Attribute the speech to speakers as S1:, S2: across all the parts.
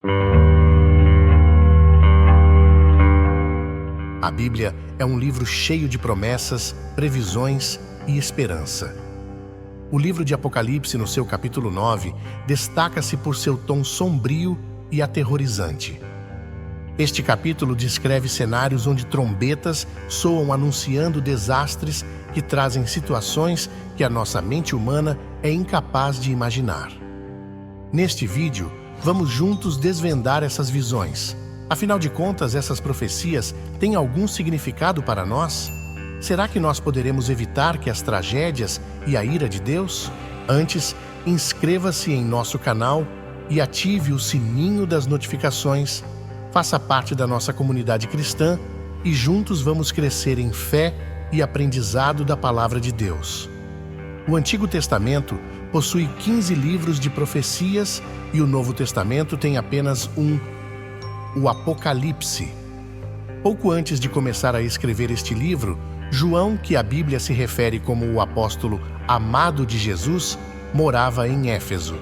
S1: A Bíblia é um livro cheio de promessas, previsões e esperança. O livro de Apocalipse, no seu capítulo 9, destaca-se por seu tom sombrio e aterrorizante. Este capítulo descreve cenários onde trombetas soam anunciando desastres que trazem situações que a nossa mente humana é incapaz de imaginar. Neste vídeo, vamos juntos desvendar essas visões. Afinal de contas, essas profecias têm algum significado para nós? Será que nós poderemos evitar que as tragédias e a ira de Deus? Antes, inscreva-se em nosso canal e ative o sininho das notificações. Faça parte da nossa comunidade cristã e juntos vamos crescer em fé e aprendizado da Palavra de Deus. O Antigo Testamento possui 15 livros de profecias e o Novo Testamento tem apenas o Apocalipse. Pouco antes de começar a escrever este livro, João, que a Bíblia se refere como o apóstolo amado de Jesus, morava em Éfeso.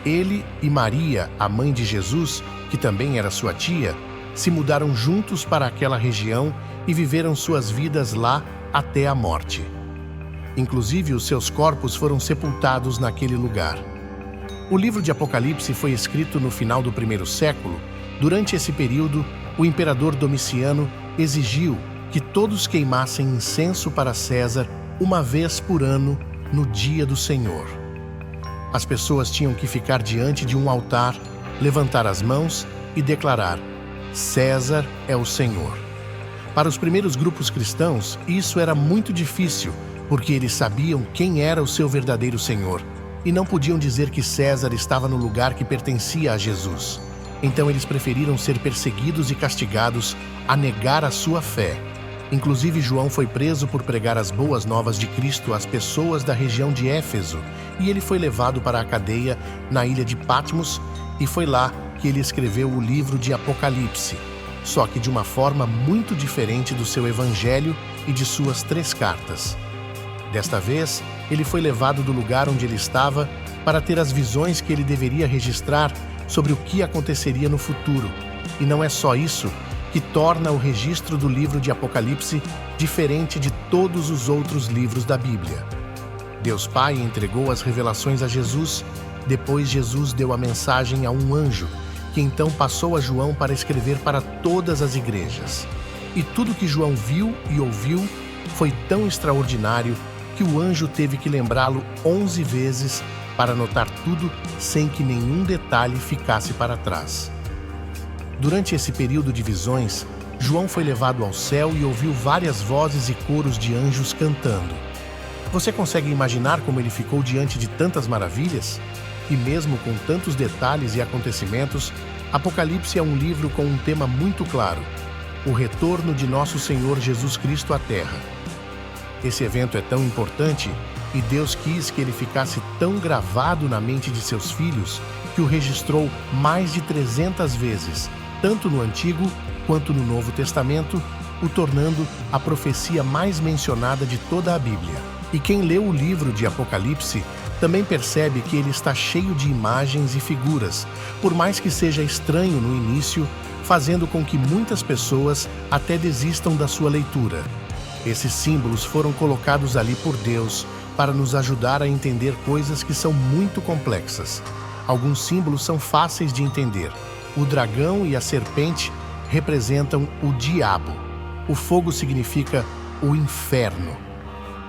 S1: Ele e Maria, a mãe de Jesus, que também era sua tia, se mudaram juntos para aquela região e viveram suas vidas lá até a morte. Inclusive, os seus corpos foram sepultados naquele lugar. O livro de Apocalipse foi escrito no final do primeiro século. Durante esse período, o imperador Domiciano exigiu que todos queimassem incenso para César uma vez por ano no dia do Senhor. As pessoas tinham que ficar diante de um altar, levantar as mãos e declarar: César é o Senhor. Para os primeiros grupos cristãos, isso era muito difícil, porque eles sabiam quem era o seu verdadeiro Senhor e não podiam dizer que César estava no lugar que pertencia a Jesus. Então eles preferiram ser perseguidos e castigados a negar a sua fé. Inclusive, João foi preso por pregar as boas novas de Cristo às pessoas da região de Éfeso, e ele foi levado para a cadeia na ilha de Patmos, e foi lá que ele escreveu o livro de Apocalipse, só que de uma forma muito diferente do seu evangelho e de suas 3 cartas. Desta vez, ele foi levado do lugar onde ele estava para ter as visões que ele deveria registrar sobre o que aconteceria no futuro. E não é só isso que torna o registro do livro de Apocalipse diferente de todos os outros livros da Bíblia. Deus Pai entregou as revelações a Jesus, depois Jesus deu a mensagem a um anjo, que então passou a João para escrever para todas as igrejas. E tudo que João viu e ouviu foi tão extraordinário que o anjo teve que lembrá-lo 11 vezes para anotar tudo sem que nenhum detalhe ficasse para trás. Durante esse período de visões, João foi levado ao céu e ouviu várias vozes e coros de anjos cantando. Você consegue imaginar como ele ficou diante de tantas maravilhas? E mesmo com tantos detalhes e acontecimentos, Apocalipse é um livro com um tema muito claro: o retorno de nosso Senhor Jesus Cristo à Terra. Esse evento é tão importante e Deus quis que ele ficasse tão gravado na mente de seus filhos que o registrou mais de 300 vezes, tanto no Antigo quanto no Novo Testamento, o tornando a profecia mais mencionada de toda a Bíblia. E quem lê o livro de Apocalipse também percebe que ele está cheio de imagens e figuras, por mais que seja estranho no início, fazendo com que muitas pessoas até desistam da sua leitura. Esses símbolos foram colocados ali por Deus para nos ajudar a entender coisas que são muito complexas. Alguns símbolos são fáceis de entender. O dragão e a serpente representam o diabo. O fogo significa o inferno.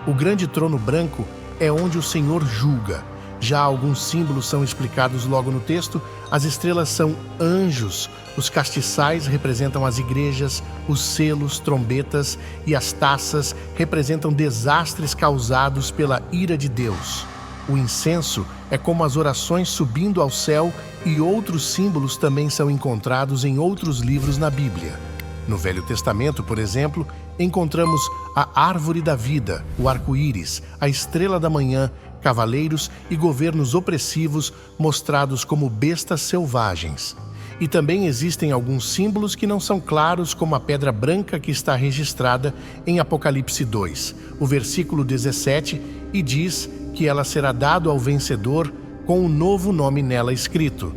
S1: O grande trono branco é onde o Senhor julga. Já alguns símbolos são explicados logo no texto. As estrelas são anjos, os castiçais representam as igrejas, os selos, trombetas e as taças representam desastres causados pela ira de Deus. O incenso é como as orações subindo ao céu e outros símbolos também são encontrados em outros livros na Bíblia. No Velho Testamento, por exemplo, encontramos a árvore da vida, o arco-íris, a estrela da manhã, cavaleiros e governos opressivos mostrados como bestas selvagens. E também existem alguns símbolos que não são claros, como a pedra branca que está registrada em Apocalipse 2, o versículo 17, e diz que ela será dada ao vencedor com um novo nome nela escrito.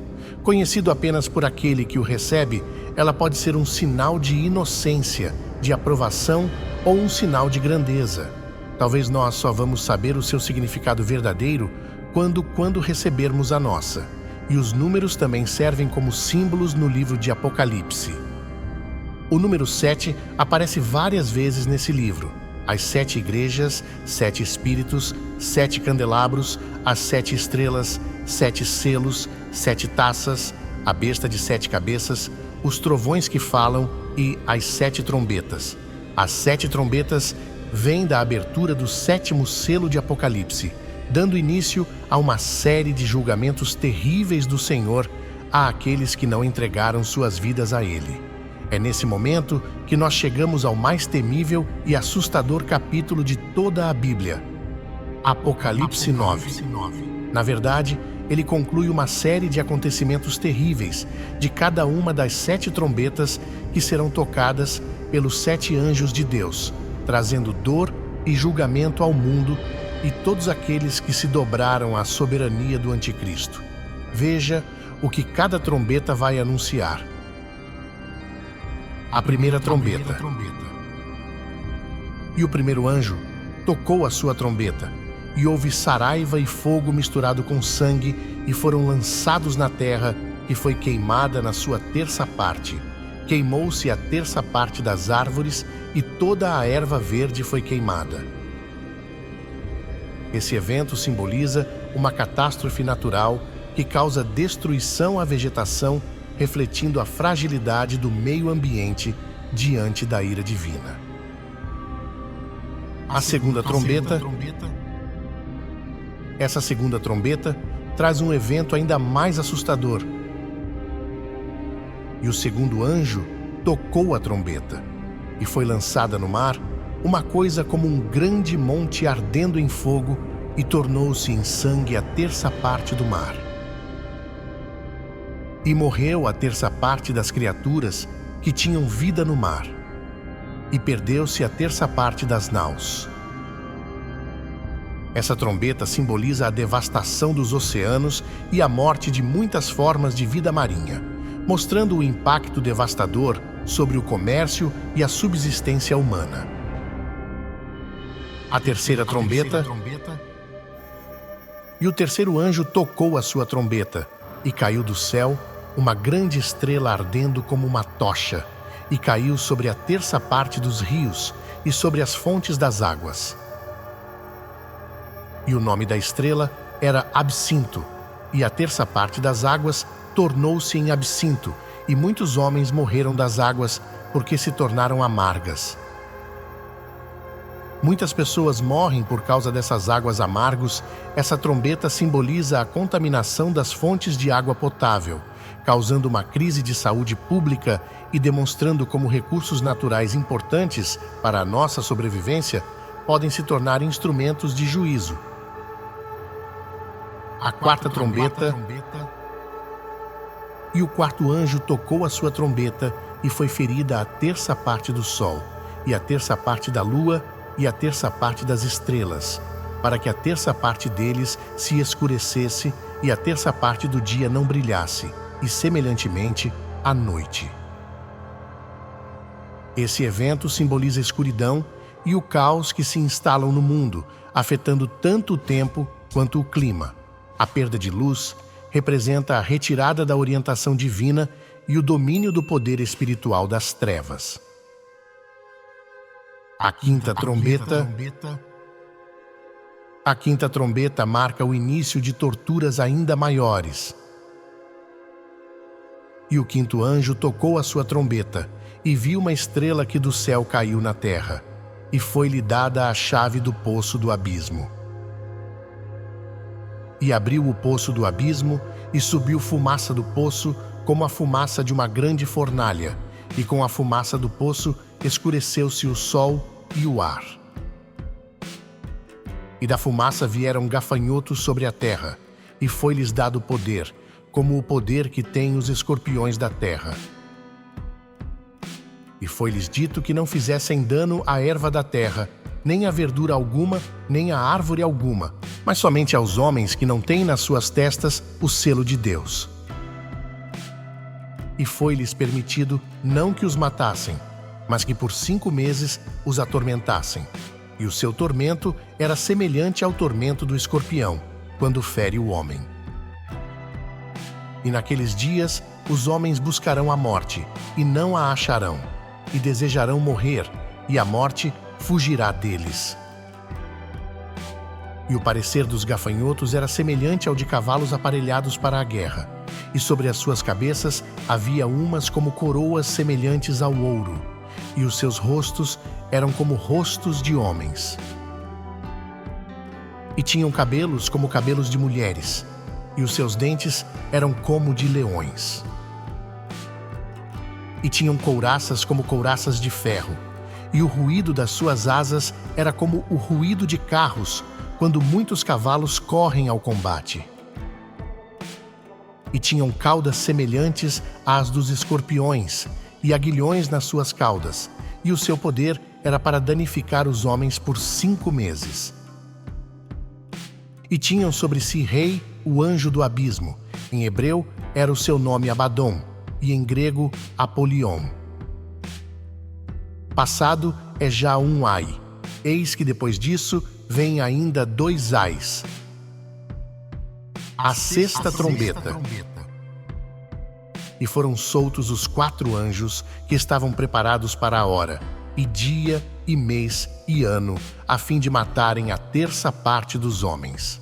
S1: Conhecido apenas por aquele que o recebe, ela pode ser um sinal de inocência, de aprovação ou um sinal de grandeza. Talvez nós só vamos saber o seu significado verdadeiro quando recebermos a nossa. E os números também servem como símbolos no livro de Apocalipse. O número 7 aparece várias vezes nesse livro. As 7 igrejas, 7 espíritos, 7 candelabros, as 7 estrelas, 7 selos, 7 taças, a besta de 7 cabeças, os trovões que falam e as 7 trombetas. As 7 trombetas vêm da abertura do 7º selo de Apocalipse, dando início a uma série de julgamentos terríveis do Senhor àqueles que não entregaram suas vidas a Ele. É nesse momento que nós chegamos ao mais temível e assustador capítulo de toda a Bíblia, Apocalipse 9. Na verdade, ele conclui uma série de acontecimentos terríveis de cada uma das 7 trombetas que serão tocadas pelos 7 anjos de Deus, trazendo dor e julgamento ao mundo e todos aqueles que se dobraram à soberania do Anticristo. Veja o que cada trombeta vai anunciar. A primeira trombeta. E o primeiro anjo tocou a sua trombeta, e houve saraiva e fogo misturado com sangue, e foram lançados na terra, e foi queimada na sua terça parte. Queimou-se a terça parte das árvores, e toda a erva verde foi queimada. Esse evento simboliza uma catástrofe natural que causa destruição à vegetação, refletindo a fragilidade do meio ambiente diante da ira divina. A segunda trombeta. Essa segunda trombeta traz um evento ainda mais assustador. E o segundo anjo tocou a trombeta, e foi lançada no mar uma coisa como um grande monte ardendo em fogo, e tornou-se em sangue a terça parte do mar. E morreu a terça parte das criaturas que tinham vida no mar, e perdeu-se a terça parte das naus. Essa trombeta simboliza a devastação dos oceanos e a morte de muitas formas de vida marinha, mostrando o impacto devastador sobre o comércio e a subsistência humana. A terceira trombeta. E o terceiro anjo tocou a sua trombeta, e caiu do céu uma grande estrela ardendo como uma tocha, e caiu sobre a terça parte dos rios e sobre as fontes das águas. E o nome da estrela era Absinto, e a terça parte das águas tornou-se em absinto, e muitos homens morreram das águas porque se tornaram amargas. Muitas pessoas morrem por causa dessas águas amargos. Essa trombeta simboliza a contaminação das fontes de água potável, causando uma crise de saúde pública e demonstrando como recursos naturais importantes para a nossa sobrevivência podem se tornar instrumentos de juízo. A quarta trombeta. E o quarto anjo tocou a sua trombeta, e foi ferida a terça parte do sol, e a terça parte da lua, e a terça parte das estrelas, para que a terça parte deles se escurecesse e a terça parte do dia não brilhasse, e semelhantemente a noite. Esse evento simboliza a escuridão e o caos que se instalam no mundo, afetando tanto o tempo quanto o clima. A perda de luz representa a retirada da orientação divina e o domínio do poder espiritual das trevas. A quinta trombeta. A quinta trombeta marca o início de torturas ainda maiores. E o quinto anjo tocou a sua trombeta, e viu uma estrela que do céu caiu na terra, e foi-lhe dada a chave do poço do abismo. E abriu o poço do abismo, e subiu fumaça do poço, como a fumaça de uma grande fornalha, e com a fumaça do poço escureceu-se o sol e o ar. E da fumaça vieram gafanhotos sobre a terra, e foi-lhes dado poder, como o poder que têm os escorpiões da terra. E foi-lhes dito que não fizessem dano à erva da terra, nem a verdura alguma, nem a árvore alguma, mas somente aos homens que não têm nas suas testas o selo de Deus. e foi-lhes permitido não que os matassem, mas que por 5 meses os atormentassem. E o seu tormento era semelhante ao tormento do escorpião, quando fere o homem. E naqueles dias os homens buscarão a morte, e não a acharão, e desejarão morrer, e a morte fugirá deles. E o parecer dos gafanhotos era semelhante ao de cavalos aparelhados para a guerra, e sobre as suas cabeças havia umas como coroas semelhantes ao ouro, e os seus rostos eram como rostos de homens. E tinham cabelos como cabelos de mulheres, e os seus dentes eram como de leões. E tinham couraças como couraças de ferro, e o ruído das suas asas era como o ruído de carros, quando muitos cavalos correm ao combate. E tinham caudas semelhantes às dos escorpiões, e aguilhões nas suas caudas, e o seu poder era para danificar os homens por 5 meses. E tinham sobre si rei, o anjo do abismo. Em hebreu era o seu nome Abadom, e em grego Apolion. Passado é já um ai. Eis que depois disso vem ainda 2 ais. A sexta trombeta. E foram soltos os 4 anjos que estavam preparados para a hora, e dia, e mês, e ano, a fim de matarem a 1/3 parte dos homens.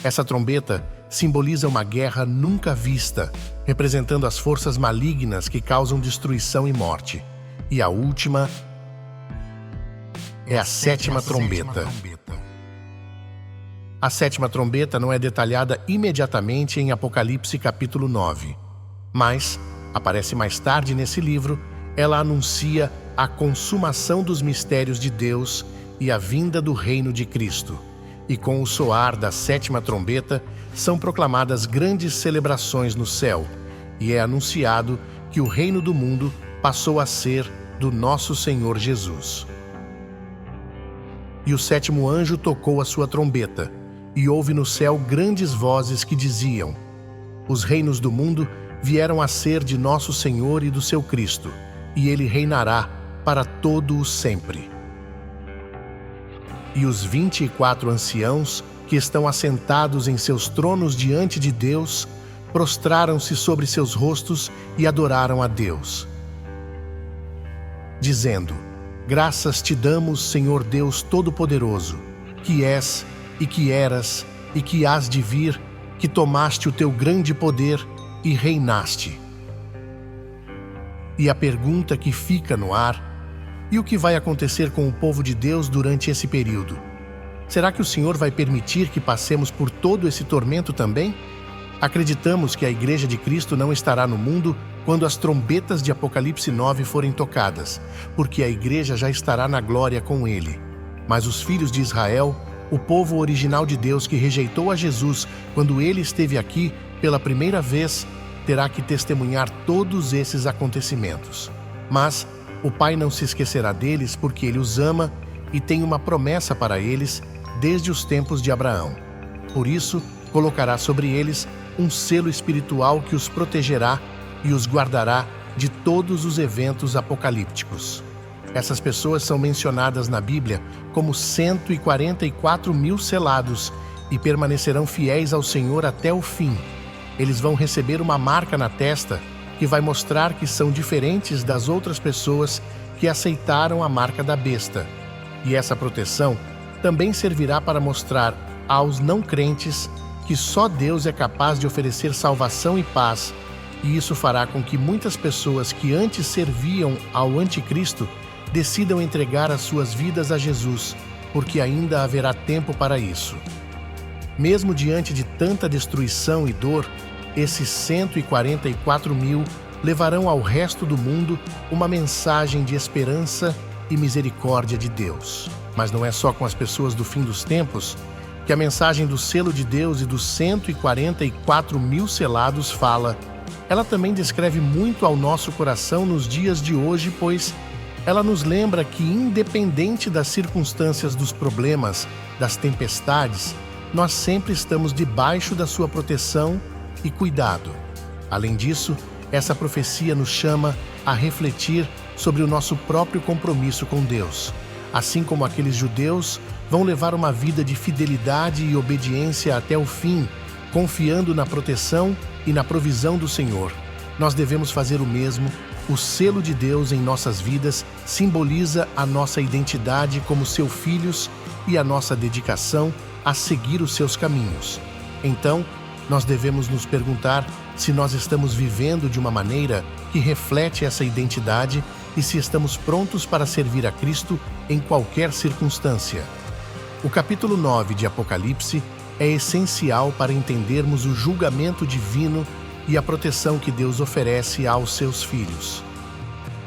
S1: Essa trombeta simboliza uma guerra nunca vista, representando as forças malignas que causam destruição e morte. E a última é a 7ª trombeta. A 7ª trombeta não é detalhada imediatamente em Apocalipse capítulo 9, mas aparece mais tarde nesse livro. Ela anuncia a consumação dos mistérios de Deus e a vinda do reino de Cristo. E com o soar da 7ª trombeta são proclamadas grandes celebrações no céu, e é anunciado que o reino do mundo passou a ser do nosso Senhor Jesus. E o 7º anjo tocou a sua trombeta, e houve no céu grandes vozes que diziam: os reinos do mundo vieram a ser de nosso Senhor e do seu Cristo, e ele reinará para todo o sempre. E os 24 anciãos, que estão assentados em seus tronos diante de Deus, prostraram-se sobre seus rostos e adoraram a Deus, dizendo: graças te damos, Senhor Deus Todo-Poderoso, que és, e que eras, e que hás de vir, que tomaste o teu grande poder e reinaste. E a pergunta que fica no ar: e o que vai acontecer com o povo de Deus durante esse período? Será que o Senhor vai permitir que passemos por todo esse tormento também? Acreditamos que a Igreja de Cristo não estará no mundo quando as trombetas de Apocalipse 9 forem tocadas, porque a Igreja já estará na glória com Ele. Mas os filhos de Israel, o povo original de Deus que rejeitou a Jesus quando Ele esteve aqui pela primeira vez, terá que testemunhar todos esses acontecimentos. Mas o Pai não se esquecerá deles, porque Ele os ama e tem uma promessa para eles desde os tempos de Abraão. Por isso, colocará sobre eles um selo espiritual que os protegerá e os guardará de todos os eventos apocalípticos. Essas pessoas são mencionadas na Bíblia como 144.000 selados e permanecerão fiéis ao Senhor até o fim. Eles vão receber uma marca na testa que vai mostrar que são diferentes das outras pessoas que aceitaram a marca da besta. E essa proteção também servirá para mostrar aos não crentes que só Deus é capaz de oferecer salvação e paz, e isso fará com que muitas pessoas que antes serviam ao anticristo decidam entregar as suas vidas a Jesus, porque ainda haverá tempo para isso. Mesmo diante de tanta destruição e dor, esses 144.000 levarão ao resto do mundo uma mensagem de esperança e misericórdia de Deus. Mas não é só com as pessoas do fim dos tempos que a mensagem do selo de Deus e dos 144.000 selados fala. Ela também descreve muito ao nosso coração nos dias de hoje, pois ela nos lembra que, independente das circunstâncias, dos problemas, das tempestades, nós sempre estamos debaixo da sua proteção e cuidado. Além disso, essa profecia nos chama a refletir sobre o nosso próprio compromisso com Deus. Assim como aqueles judeus vão levar uma vida de fidelidade e obediência até o fim, confiando na proteção e na provisão do Senhor, nós devemos fazer o mesmo. O selo de Deus em nossas vidas simboliza a nossa identidade como seus filhos e a nossa dedicação a seguir os seus caminhos. Então, nós devemos nos perguntar se nós estamos vivendo de uma maneira que reflete essa identidade e se estamos prontos para servir a Cristo em qualquer circunstância. O capítulo 9 de Apocalipse é essencial para entendermos o julgamento divino e a proteção que Deus oferece aos seus filhos.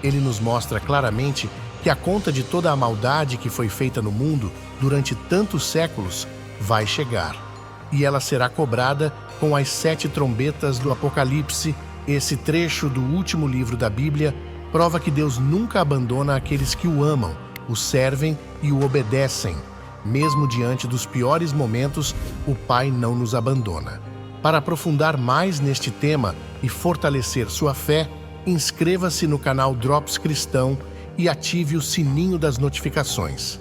S1: Ele nos mostra claramente que a conta de toda a maldade que foi feita no mundo durante tantos séculos vai chegar, e ela será cobrada com as 7 trombetas do Apocalipse. Esse trecho do último livro da Bíblia prova que Deus nunca abandona aqueles que o amam, o servem e o obedecem. Mesmo diante dos piores momentos, o Pai não nos abandona. Para aprofundar mais neste tema e fortalecer sua fé, inscreva-se no canal Drops Cristão e ative o sininho das notificações.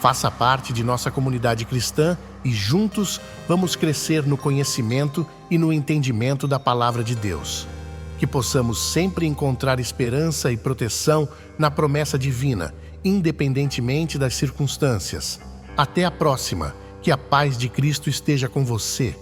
S1: Faça parte de nossa comunidade cristã e juntos vamos crescer no conhecimento e no entendimento da Palavra de Deus. Que possamos sempre encontrar esperança e proteção na promessa divina, independentemente das circunstâncias. Até a próxima. Que a paz de Cristo esteja com você.